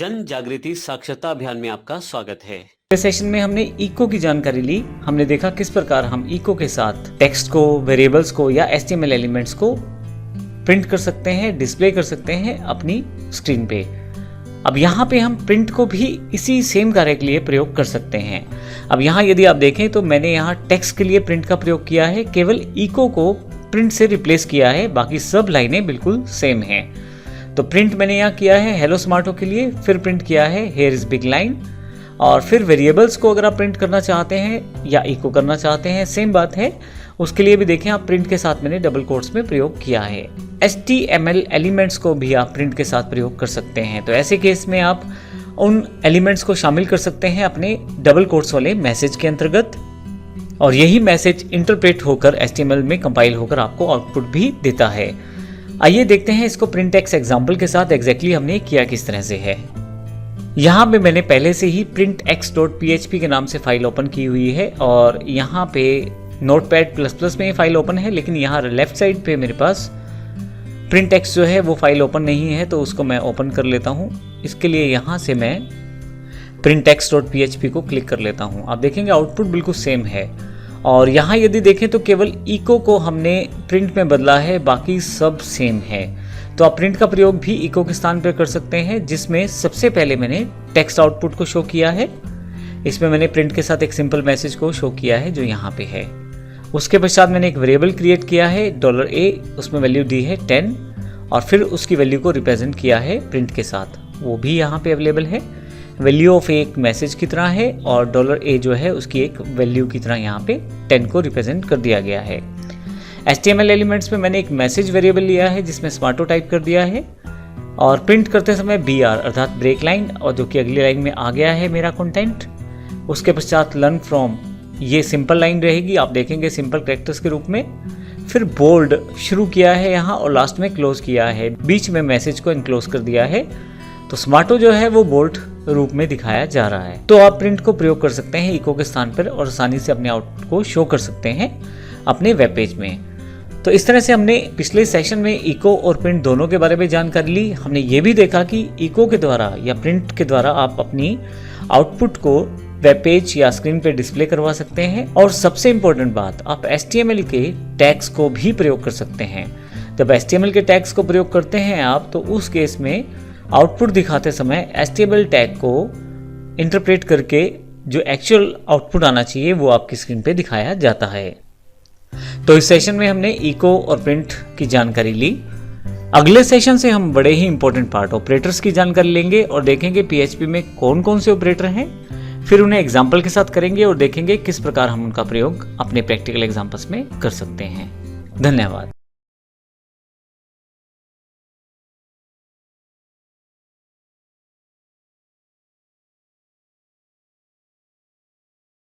जन जागृति साक्षरता अभियान में आपका स्वागत है। इस सेशन में हमने इको की जानकारी ली। हमने देखा किस प्रकार हम इको के साथ टेक्स्ट को, वेरिएबल्स को या HTML एलिमेंट्स को प्रिंट कर सकते हैं, डिस्प्ले कर सकते हैं अपनी स्क्रीन पे। अब यहाँ पे हम प्रिंट को भी इसी सेम कार्य के लिए प्रयोग कर सकते हैं। अब यहाँ यदि आप देखें तो मैंने यहाँ टेक्स्ट के लिए प्रिंट का प्रयोग किया है, केवल इको को प्रिंट से रिप्लेस किया है, बाकी सब लाइनें बिल्कुल सेम हैं। तो प्रिंट मैंने यहाँ किया है हेलो स्मार्टो के लिए, फिर प्रिंट किया है हेयर इज बिग लाइन, और फिर वेरिएबल्स को अगर आप प्रिंट करना चाहते हैं या इको करना चाहते हैं, सेम बात है, उसके लिए भी देखें आप प्रिंट के साथ मैंने डबल कोट्स में प्रयोग किया है। HTML एलिमेंट्स को भी आप प्रिंट के साथ प्रयोग कर सकते हैं। तो ऐसे केस में आप उन एलिमेंट्स को शामिल कर सकते हैं अपने डबल कोट्स वाले मैसेज के अंतर्गत, और यही मैसेज इंटरप्रेट होकर HTML में कंपाइल होकर आपको आउटपुट भी देता है। आइए देखते हैं इसको प्रिंट एक्स एग्जाम्पल के साथ एग्जैक्टली हमने किया किस तरह से है। यहाँ पे मैंने पहले से ही printx.php के नाम से फाइल ओपन की हुई है, और यहाँ पे Notepad++ में ये फाइल ओपन है, लेकिन यहाँ लेफ्ट साइड पे मेरे पास printx जो है वो फाइल ओपन नहीं है, तो उसको मैं ओपन कर लेता हूँ। इसके लिए यहाँ से मैं printx.php को क्लिक कर लेता हूँ। आप देखेंगे आउटपुट बिल्कुल सेम है, और यहाँ यदि देखें तो केवल इको को हमने प्रिंट में बदला है, बाकी सब सेम है। तो आप प्रिंट का प्रयोग भी इको के स्थान पर कर सकते हैं, जिसमें सबसे पहले मैंने टेक्स्ट आउटपुट को शो किया है। इसमें मैंने प्रिंट के साथ एक सिंपल मैसेज को शो किया है जो यहाँ पे है। उसके पश्चात मैंने एक वेरिएबल क्रिएट किया है $a, उसमें वैल्यू दी है 10, और फिर उसकी वैल्यू को रिप्रेजेंट किया है प्रिंट के साथ, वो भी यहाँ पे अवेलेबल है। वैल्यू ऑफ एक मैसेज की तरह है, और $a जो है उसकी एक वैल्यू की तरह यहाँ पे 10 को रिप्रेजेंट कर दिया गया है। HTML एलिमेंट्स में मैंने एक मैसेज वेरिएबल लिया है जिसमें स्मार्टो टाइप कर दिया है, और प्रिंट करते समय BR अर्थात ब्रेक लाइन, और जो कि अगली लाइन में आ गया है मेरा कंटेंट। उसके पश्चात लर्न फ्रॉम, ये सिंपल लाइन रहेगी, आप देखेंगे सिंपल कैरेक्टर्स के रूप में। फिर बोल्ड शुरू किया है यहाँ, और लास्ट में क्लोज किया है, बीच में मैसेज को इनक्लोज कर दिया है। तो स्मार्टो जो है वो बोल्ड रूप में दिखाया जा रहा है। तो आप प्रिंट को प्रयोग कर सकते हैं इको के स्थान पर, और आसानी से अपने आउटपुट को शो कर सकते हैं अपने वेब पेज में। तो इस तरह से हमने पिछले सेशन में इको और प्रिंट दोनों के बारे में जानकारी ली। हमने ये भी देखा कि इको के द्वारा या प्रिंट के द्वारा आप अपनी आउटपुट को वेब पेज या स्क्रीन पे डिस्प्ले करवा सकते हैं, और सबसे इम्पोर्टेंट बात, आप HTML के टैग्स को भी प्रयोग कर सकते हैं। जब HTML के टैग्स को प्रयोग करते हैं आप, तो उस केस में आउटपुट दिखाते समय HTML टैग को इंटरप्रेट करके जो एक्चुअल आउटपुट आना चाहिए वो आपकी स्क्रीन पे दिखाया जाता है। तो इस सेशन में हमने इको और प्रिंट की जानकारी ली। अगले सेशन से हम बड़े ही इंपॉर्टेंट पार्ट ऑपरेटर्स की जानकारी लेंगे, और देखेंगे PHP में कौन कौन से ऑपरेटर हैं, फिर उन्हें एग्जाम्पल के साथ करेंगे और देखेंगे किस प्रकार हम उनका प्रयोग अपने प्रैक्टिकल एग्जाम्पल्स में कर सकते हैं। धन्यवाद।